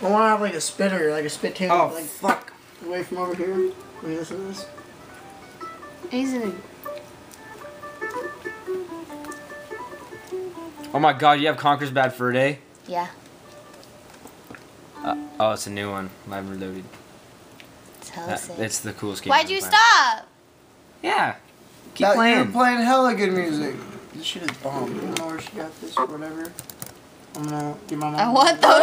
I want to have like a spitter, like a spit tail. Oh, like, fuck. Away from over here. Let me listen to this. Easy. Oh my god, you have Conker's Bad Fur Day? Yeah. Oh, it's a new one. Live reloaded. Tell us it. It's the coolest game. Why'd you stop? Yeah. Keep You're playing. playing hella good music. This shit is bomb. I don't know where she got this or whatever. I'm gonna give my mom. I want those.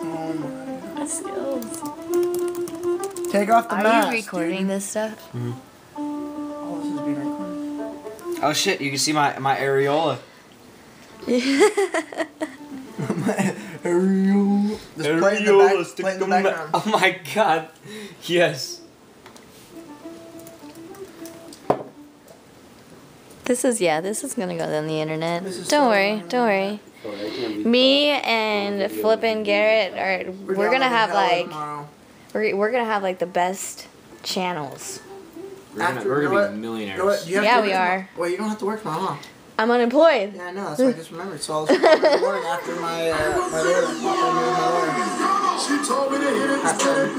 Oh my. Skills. Take off the mask. Are you recording this stuff? Mm-hmm. Oh, this is being recorded. Oh shit, you can see my areola. Areola. Just play in the back. Play in the background. Oh my god. Yes. This is gonna go on the internet. This is Don't so worry, on the don't worry. Me and Flippin' Garrett we're gonna have like we're gonna have like the best channels. We're gonna be millionaires. Yeah, we are. Wait, you don't have to work tomorrow, huh? I'm unemployed. Yeah, I know. That's what I just remembered. So I was working in the morning after my She told me to hit it,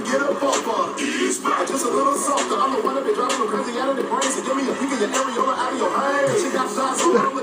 get a bumper. Just a little softer. I'm the one that be driving them crazy out of their brains. So give me a peek of your areola out of your brain. She got shots on